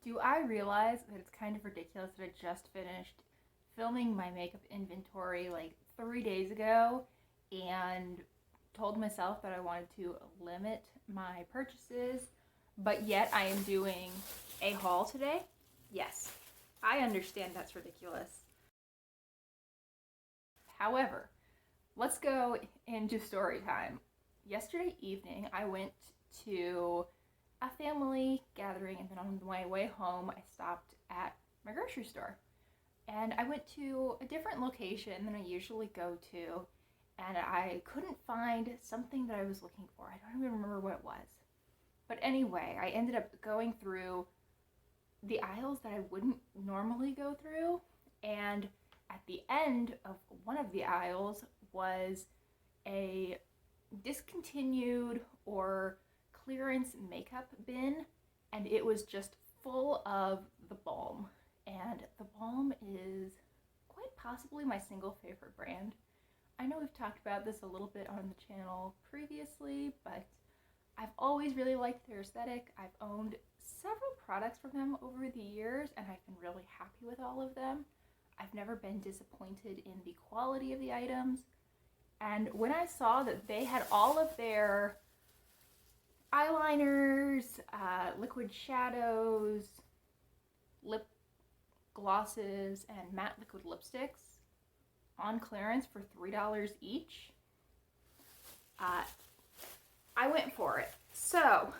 Do I realize that it's kind of ridiculous that I just finished filming my makeup inventory like 3 days ago and told myself that I wanted to limit my purchases, but yet I am doing a haul today? Yes, I understand that's ridiculous. However, let's go into story time. Yesterday evening, I went to a family gathering, and then on my way home, I stopped at my grocery store. And I went to a different location than I usually go to, and I couldn't find something that I was looking for. I don't even remember what it was. But anyway, I ended up going through the aisles that I wouldn't normally go through, and at the end of one of the aisles was a discontinued or clearance makeup bin, and it was just full of TheBalm. And TheBalm is quite possibly my single favorite brand. I know we've talked about this a little bit on the channel previously, but I've always really liked their aesthetic. I've owned several products from them over the years, and I've been really happy with all of them. I've never been disappointed in the quality of the items. And when I saw that they had all of their eyeliners, liquid shadows, lip glosses, and matte liquid lipsticks on clearance for $3 each, I went for it. So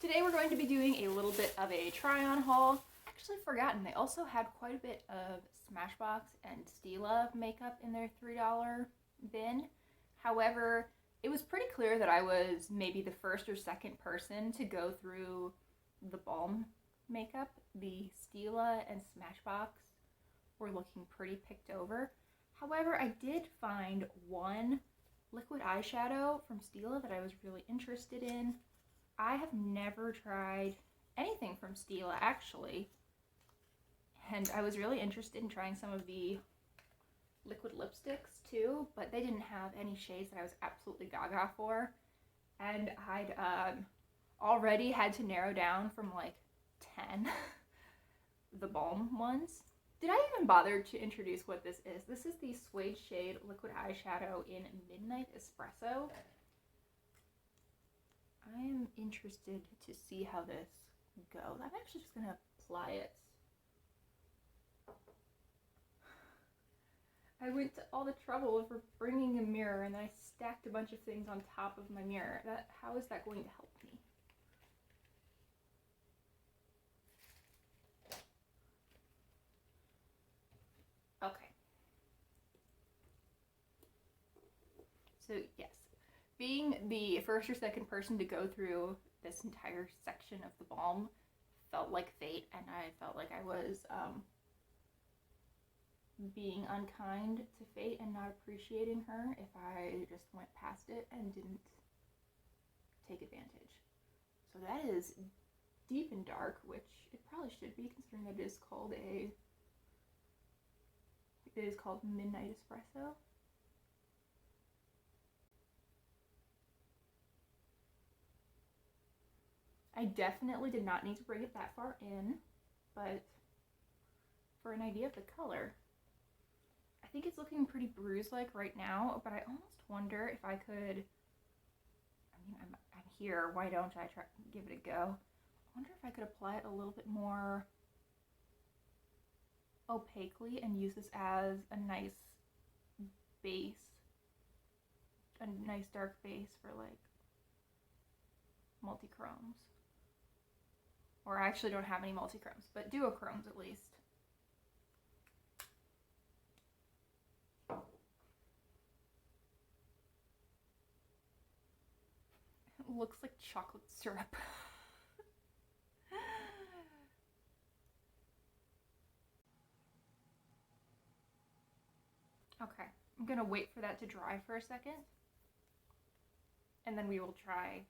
today we're going to be doing a little bit of a try-on haul. Actually forgotten, they also had quite a bit of Smashbox and Stila makeup in their $3 bin. However, it was pretty clear that I was maybe the first or second person to go through TheBalm makeup. The Stila and Smashbox were looking pretty picked over. However, I did find one liquid eyeshadow from Stila that I was really interested in. I have never tried anything from Stila, actually, and I was really interested in trying some of the liquid lipsticks too, but they didn't have any shades that I was absolutely gaga for, and I'd already had to narrow down from like 10 TheBalm ones. Did I even bother to introduce what this is? This is the Suede Shade Liquid Eyeshadow in Midnight Espresso. I am interested to see how this goes. I'm actually just going to apply it. I went to all the trouble of bringing a mirror, and then I stacked a bunch of things on top of my mirror. How is that going to help me? Okay. So yes, being the first or second person to go through this entire section of TheBalm felt like fate, and I felt like I was being unkind to fate and not appreciating her if I just went past it and didn't take advantage. So that is deep and dark, which it probably should be, considering that it is called Midnight Espresso. I definitely did not need to bring it that far in, but for an idea of the color, I think it's looking pretty bruise-like right now, but I almost wonder if I could, I mean, I'm here, why don't I try give it a go? I wonder if I could apply it a little bit more opaquely and use this as a nice base, a nice dark base for like multi-chromes. Or I actually don't have any multi-chromes, but duochromes at least. It looks like chocolate syrup. Okay, I'm gonna wait for that to dry for a second, and then we will try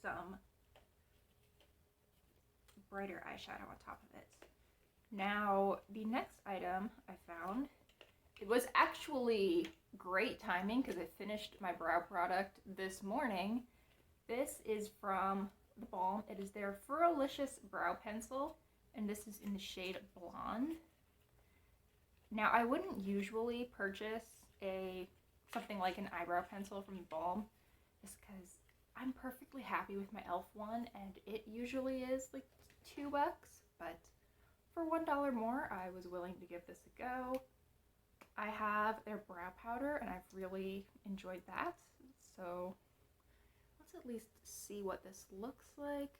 some brighter eyeshadow on top of it. Now, the next item I found, it was actually great timing because I finished my brow product this morning. This is from TheBalm. It is their Furlicious brow pencil, and this is in the shade Blonde. Now, I wouldn't usually purchase something like an eyebrow pencil from TheBalm, just because I'm perfectly happy with my e.l.f. one, and it usually is like $2, but for $1 more, I was willing to give this a go. I have their brow powder, and I've really enjoyed that, so let's at least see what this looks like.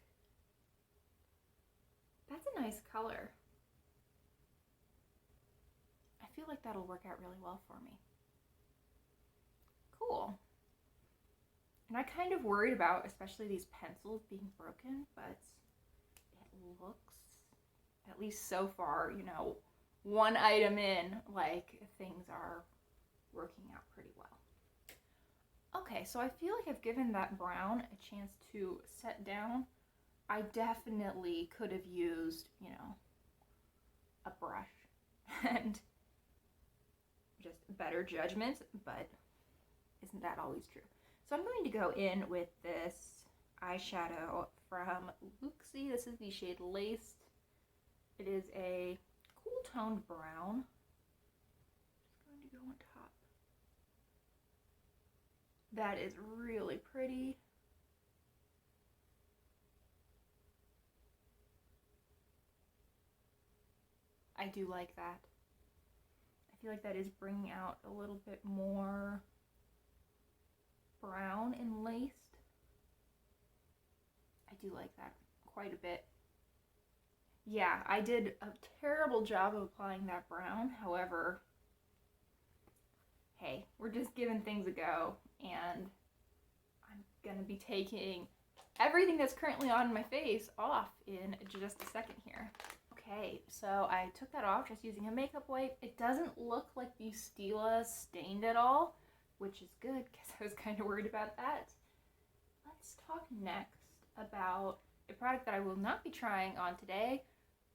That's a nice color. I feel like that'll work out really well for me. Cool. And I kind of worried about, especially these pencils being broken, but it looks, at least so far, you know, one item in, like things are working out pretty well. Okay, so I feel like I've given that brown a chance to set down. I definitely could have used, you know, a brush and just better judgment, but isn't that always true? So I'm going to go in with this eyeshadow from Luxie. This is the shade Laced. It is a cool toned brown. Just going to go on top. That is really pretty. I do like that. I feel like that is bringing out a little bit more brown and laced. I do like that quite a bit. Yeah, I did a terrible job of applying that brown. However, hey, we're just giving things a go, and I'm gonna be taking everything that's currently on my face off in just a second here. Okay, so I took that off just using a makeup wipe. It doesn't look like the Stila stained at all, which is good because I was kind of worried about that. Let's talk next about a product that I will not be trying on today.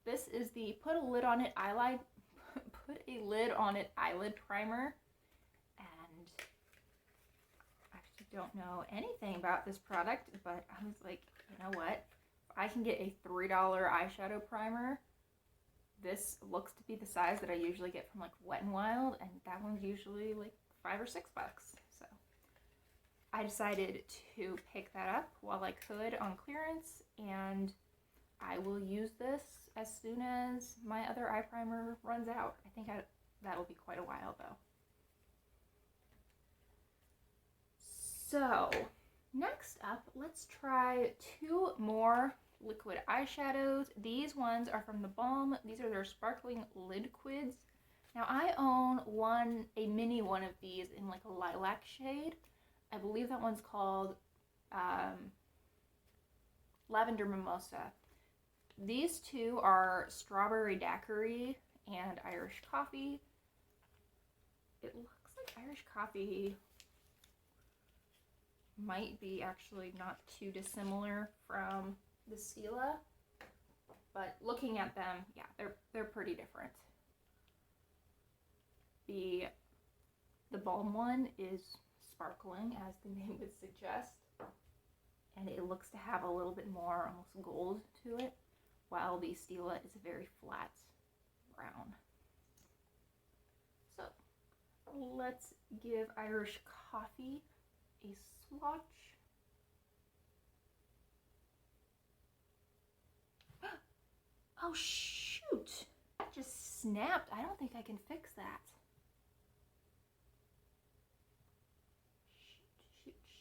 This is the Put a Lid on It eyelid primer, and I actually don't know anything about this product, but I was like, you know what? If I can get a $3 eyeshadow primer, this looks to be the size that I usually get from like Wet n Wild, and that one's usually like $5 or $6. So I decided to pick that up while I could on clearance, and I will use this as soon as my other eye primer runs out. I think that'll be quite a while though. So next up, let's try two more liquid eyeshadows. These ones are from TheBalm. These are their sparkling liquids. Now I own a mini one of these in like a lilac shade. I believe that one's called Lavender Mimosa. These two are strawberry daiquiri and Irish coffee. It looks like Irish coffee might be actually not too dissimilar from the Stila, but looking at them, yeah, they're pretty different. The TheBalm one is sparkling, as the name would suggest, and it looks to have a little bit more almost gold to it, while the Stila is a very flat brown. So let's give Irish coffee a swatch. Oh shoot! That just snapped. I don't think I can fix that.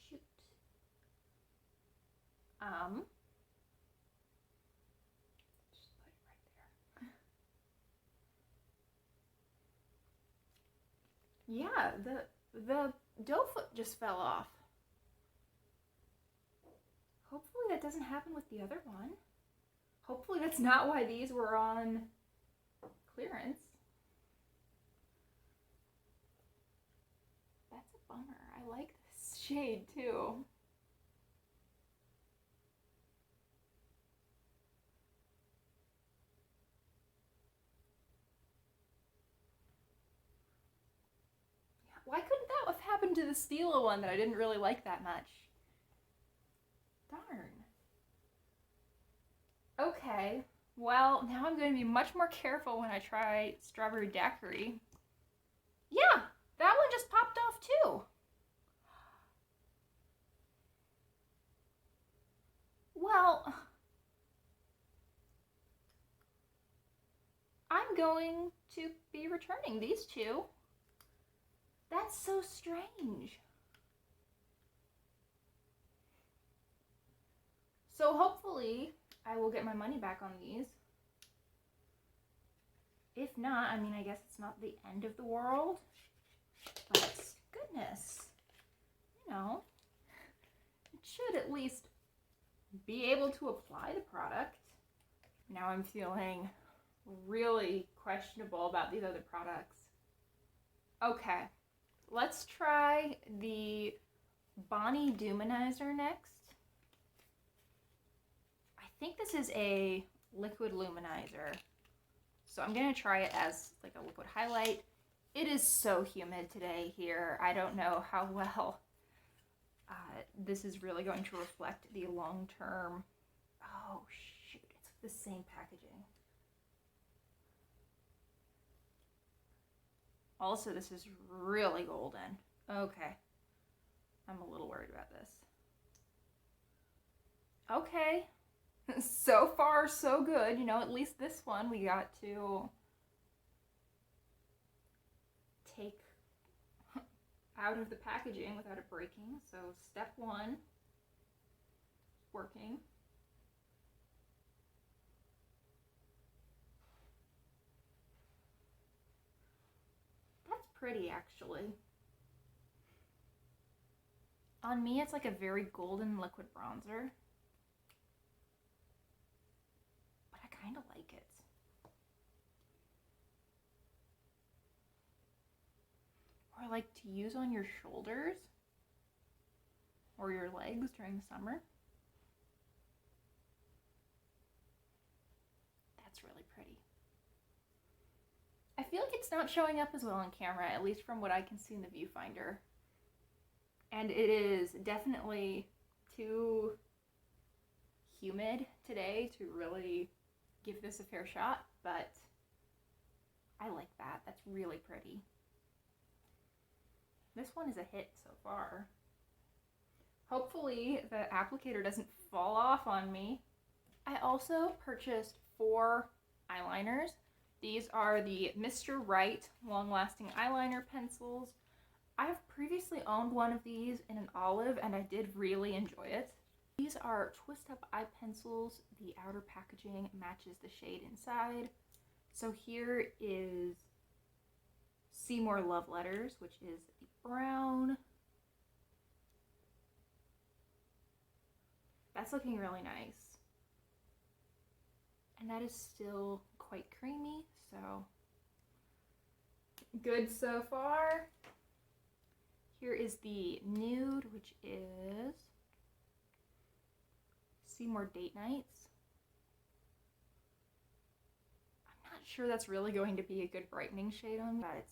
Shoot. Just put it right there. Yeah, the dough foot just fell off. Hopefully that doesn't happen with the other one. Hopefully that's not why these were on clearance. That's a bummer. I like this shade too. Why couldn't that have happened to the Stila one that I didn't really like that much? Darn. Okay, well, now I'm going to be much more careful when I try Strawberry Daiquiri. Yeah, that one just popped off too. Well, I'm going to be returning these two. That's so strange. So hopefully I will get my money back on these. If not, I mean, I guess it's not the end of the world. But goodness, you know, it should at least be able to apply the product. Now I'm feeling really questionable about these other products. Okay, let's try the Bonnie Dumanizer next. I think this is a liquid luminizer, so I'm gonna try it as like a liquid highlight. It is so humid today here. I don't know how well this is really going to reflect the long-term. Oh shoot, it's the same packaging. Also, this is really golden. Okay, I'm a little worried about this. Okay, so far so good. You know, at least this one we got to take out of the packaging without it breaking. So step one, working. That's pretty, actually. On me, it's like a very golden liquid bronzer, but I kind of like it. Or like to use on your shoulders or your legs during summer. That's really pretty. I feel like it's not showing up as well on camera, at least from what I can see in the viewfinder. And it is definitely too humid today to really give this a fair shot, but I like that. That's really pretty. This one is a hit so far. Hopefully the applicator doesn't fall off on me. I also purchased 4 eyeliners. These are the Mr. Right long-lasting eyeliner pencils. I have previously owned one of these in an olive and I did really enjoy it. These are twist up eye pencils. The outer packaging matches the shade inside. So here is Seymour Love Letters, which is the brown. That's looking really nice. And that is still quite creamy, so good so far. Here is the nude, which is Seymour Date Nights. I'm not sure that's really going to be a good brightening shade on me, but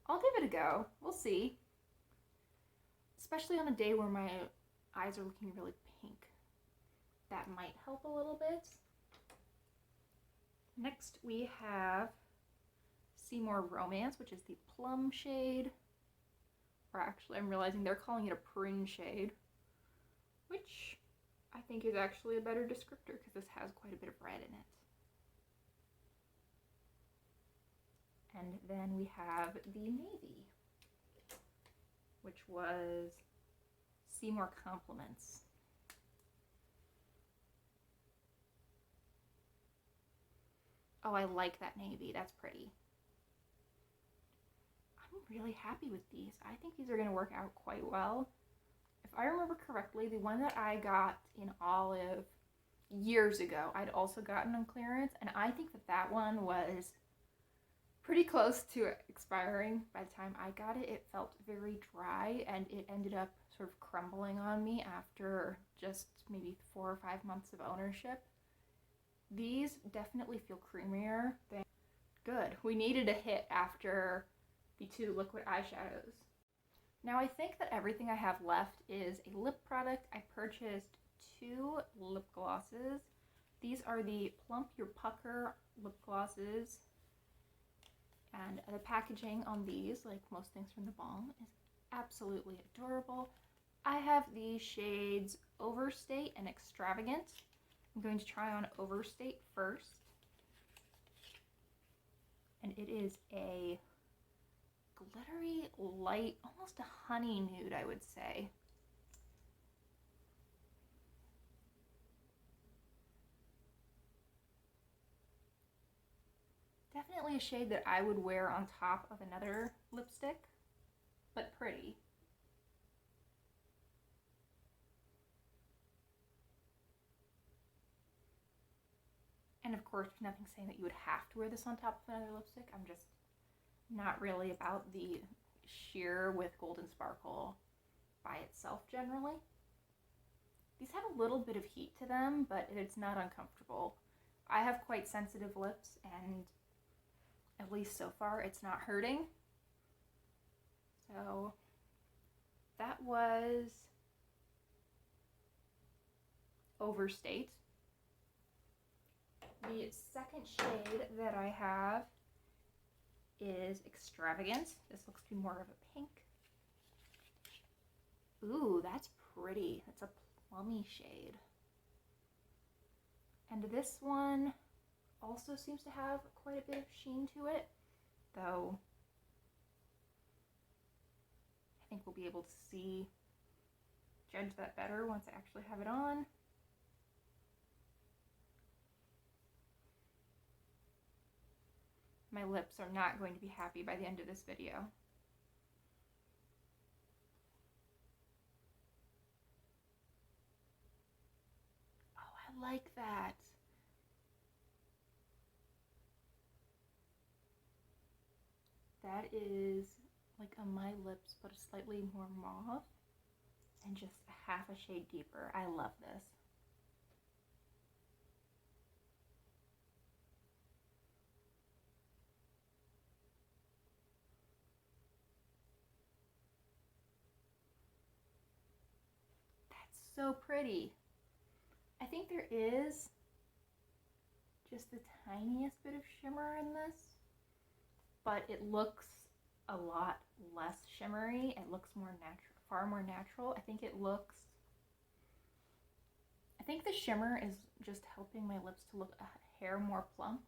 I'll give it a go. We'll see. Especially on a day where my eyes are looking really pink. That might help a little bit. Next we have Seymour Romance, which is the plum shade. Or actually, I'm realizing they're calling it a prune shade, which I think is actually a better descriptor because this has quite a bit of red in it. And then we have the navy, which was Seymour Compliments. Oh, I like that navy. That's pretty. I'm really happy with these. I think these are going to work out quite well. If I remember correctly, the one that I got in olive years ago, I'd also gotten on clearance, and I think that that one was pretty close to expiring. By the time I got it, it felt very dry, and it ended up sort of crumbling on me after just maybe 4 or 5 months of ownership. These definitely feel creamier. Good. We needed a hit after the 2 liquid eyeshadows. Now I think that everything I have left is a lip product. I purchased 2 lip glosses. These are the Plump Your Pucker lip glosses. And the packaging on these, like most things from TheBalm, is absolutely adorable. I have the shades Overstate and Extravagant. I'm going to try on Overstate first. And it is a glittery, light, almost a honey nude, I would say. Definitely a shade that I would wear on top of another lipstick, but pretty. And of course, nothing saying that you would have to wear this on top of another lipstick. I'm just not really about the sheer with golden sparkle by itself generally. These have a little bit of heat to them, but it's not uncomfortable. I have quite sensitive lips, and at least so far, it's not hurting. So that was Overstate. The second shade that I have is Extravagant. This looks to be more of a pink. Ooh, that's pretty. That's a plummy shade. And this one also seems to have quite a bit of sheen to it, though I think we'll be able to judge that better once I actually have it on. My lips are not going to be happy by the end of this video. Oh, I like that. That is like a My Lips, but a slightly more mauve and just a half a shade deeper. I love this. So pretty. I think there is just the tiniest bit of shimmer in this, but it looks a lot less shimmery. It looks more natural, far more natural. I think the shimmer is just helping my lips to look a hair more plump.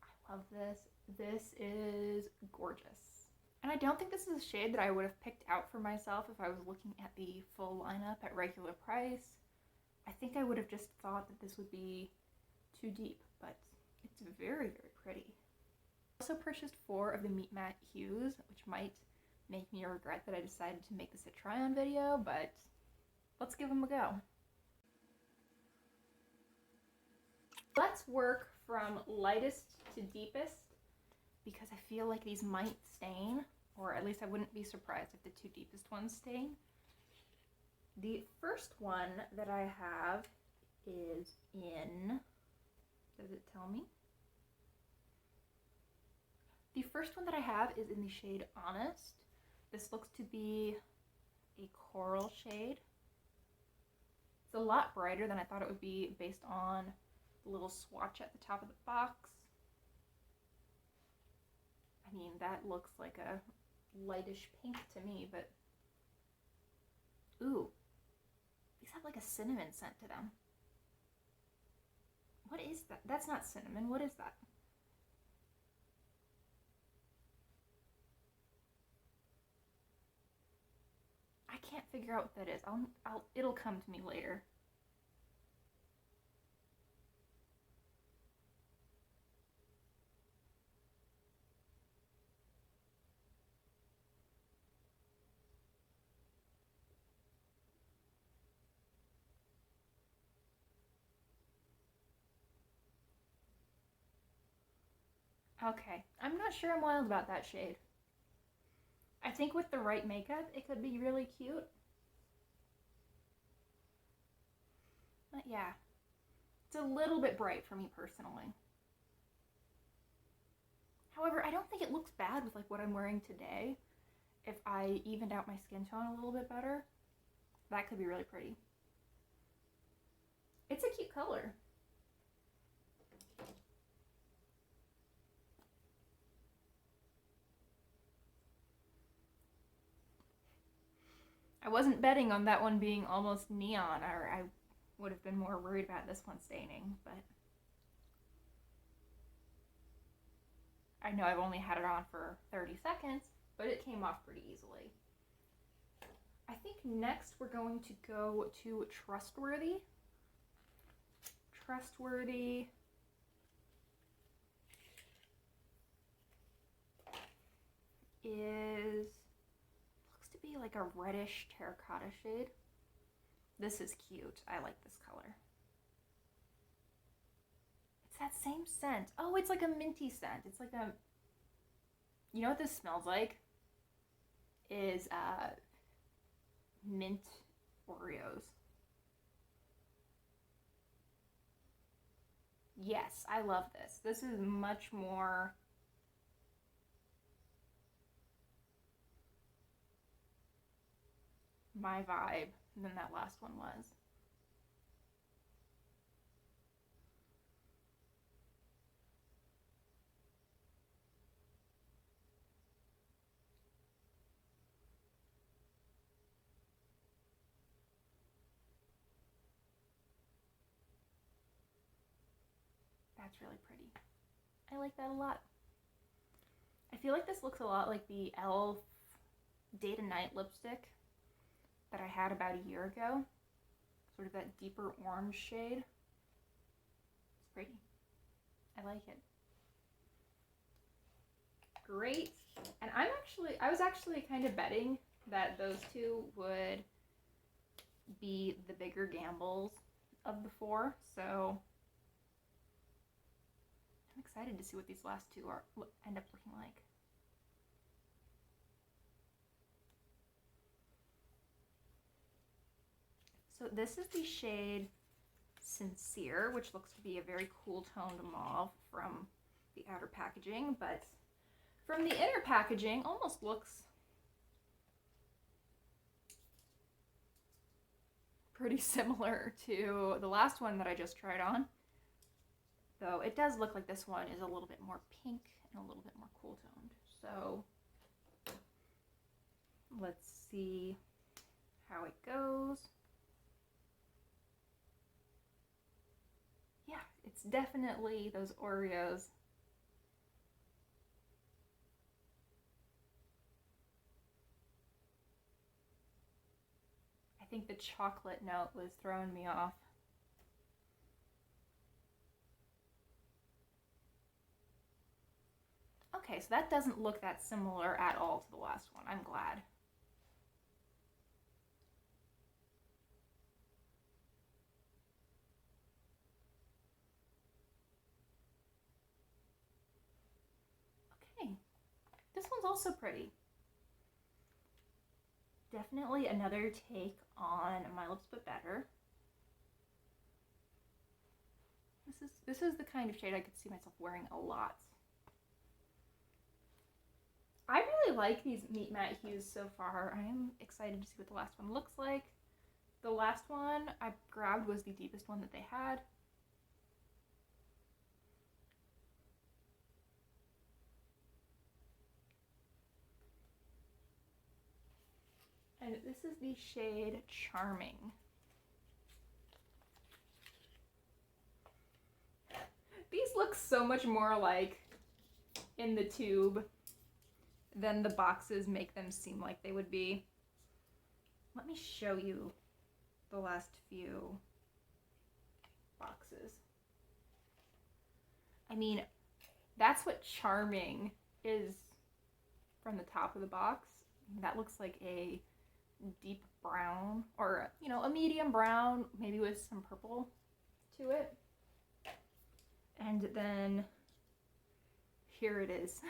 I love this. This is gorgeous. And I don't think this is a shade that I would have picked out for myself if I was looking at the full lineup at regular price. I think I would have just thought that this would be too deep, but it's very, very pretty. I also purchased 4 of the Meet Matte hues, which might make me regret that I decided to make this a try-on video, but let's give them a go. Let's work from lightest to deepest, because I feel like these might stain, or at least I wouldn't be surprised if the 2 deepest ones stain. The first one that I have is in, does it tell me? The first one that I have is in the shade Honest. This looks to be a coral shade. It's a lot brighter than I thought it would be based on the little swatch at the top of the box. I mean, that looks like a lightish pink to me, but ooh, these have like a cinnamon scent to them. What is that? That's not cinnamon. What is that? I can't figure out what that is. It'll come to me later. Okay, I'm not sure I'm wild about that shade. I think with the right makeup, it could be really cute. But yeah, it's a little bit bright for me personally. However, I don't think it looks bad with like what I'm wearing today. If I evened out my skin tone a little bit better, that could be really pretty. It's a cute color. I wasn't betting on that one being almost neon, or I would have been more worried about this one staining, but I know I've only had it on for 30 seconds, but it came off pretty easily. I think next we're going to go to Trustworthy. Trustworthy looks to be like a reddish terracotta shade. This is cute. I like this color. It's that same scent. Oh, it's like a minty scent. It's like a, you know what this smells like? Is mint Oreos. Yes, I love this. This is much more my vibe than that last one was. That's really pretty. I like that a lot. I feel like this looks a lot like the e.l.f. Day to Night lipstick that I had about a year ago. Sort of that deeper orange shade. It's pretty. I like it. Great. And I was actually kind of betting that those two would be the bigger gambles of the four, so I'm excited to see what these last two end up looking like. So this is the shade Sincere, which looks to be a very cool toned mauve from the outer packaging, but from the inner packaging almost looks pretty similar to the last one that I just tried on. Though it does look like this one is a little bit more pink and a little bit more cool toned. So let's see how it goes. Yeah, it's definitely those Oreos. I think the chocolate note was throwing me off. Okay, so that doesn't look that similar at all to the last one. I'm glad. Okay, this one's also pretty. Definitely another take on My Lips But Better. This is the kind of shade I could see myself wearing a lot. I really like these Meet Matte hues so far. I am excited to see what the last one looks like. The last one I grabbed was the deepest one that they had. And this is the shade Charming. These look so much more like in the tube than the boxes make them seem like they would be. Let me show you the last few boxes. I mean, that's what Charming is from the top of the box. That looks like a deep brown, or, you know, a medium brown, maybe with some purple to it. And then here it is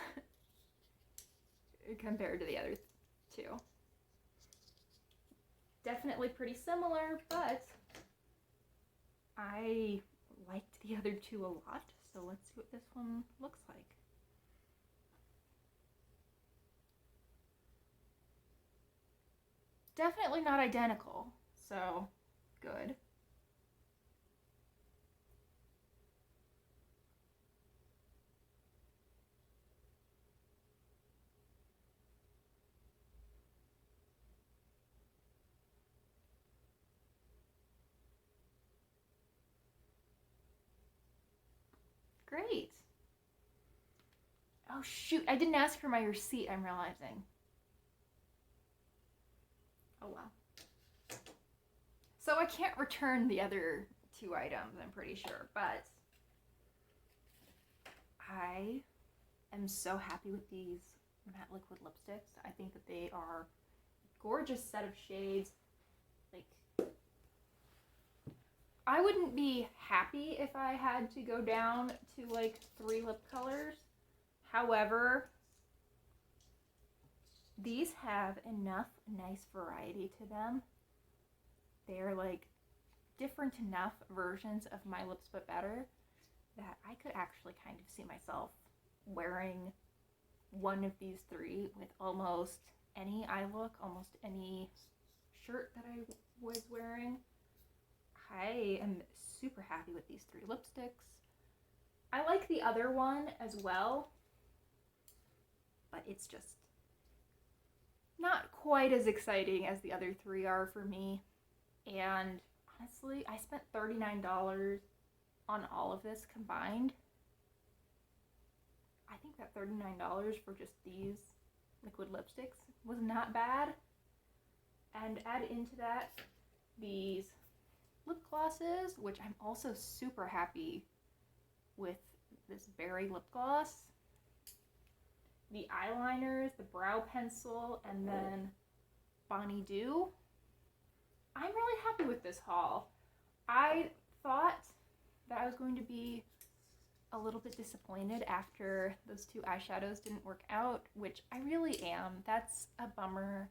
compared to the other two. Definitely pretty similar, but I liked the other two a lot, so let's see what this one looks like. Definitely not identical, so good. Great. Oh shoot, I didn't ask for my receipt, I'm realizing. Oh well. So I can't return the other 2 items, I'm pretty sure, but I am so happy with these matte liquid lipsticks. I think that they are a gorgeous set of shades. Like, I wouldn't be happy if I had to go down to like 3 lip colors. However, these have enough nice variety to them. They're like different enough versions of My Lips But Better that I could actually kind of see myself wearing one of these 3 with almost any eye look, almost any shirt that I was wearing. I am super happy with these 3 lipsticks. I like the other one as well, but it's just not quite as exciting as the other 3 are for me. And honestly, I spent $39 on all of this combined. I think that $39 for just these liquid lipsticks was not bad. And add into that these lip glosses, which I'm also super happy with this berry lip gloss. The eyeliners, the brow pencil, and then Bonnie Dew. I'm really happy with this haul. I thought that I was going to be a little bit disappointed after those 2 eyeshadows didn't work out, which I really am. That's a bummer.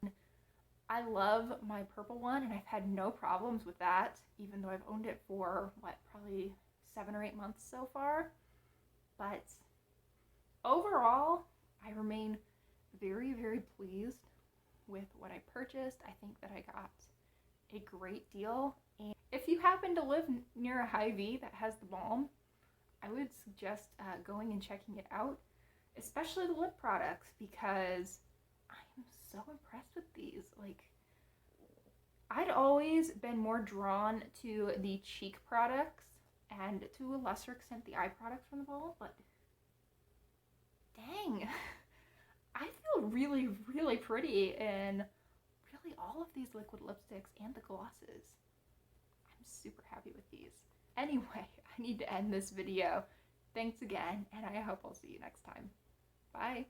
I love my purple one, and I've had no problems with that, even though I've owned it for, what, probably 7 or 8 months so far. But overall, I remain very, very pleased with what I purchased. I think that I got a great deal. And if you happen to live near a Hy-Vee that has TheBalm, I would suggest going and checking it out, especially the lip products, because I'm so impressed with these. Like, I'd always been more drawn to the cheek products and to a lesser extent the eye products from TheBalm, but dang, I feel really, really pretty in really all of these liquid lipsticks and the glosses. I'm super happy with these. Anyway, I need to end this video. Thanks again, and I hope I'll see you next time. Bye.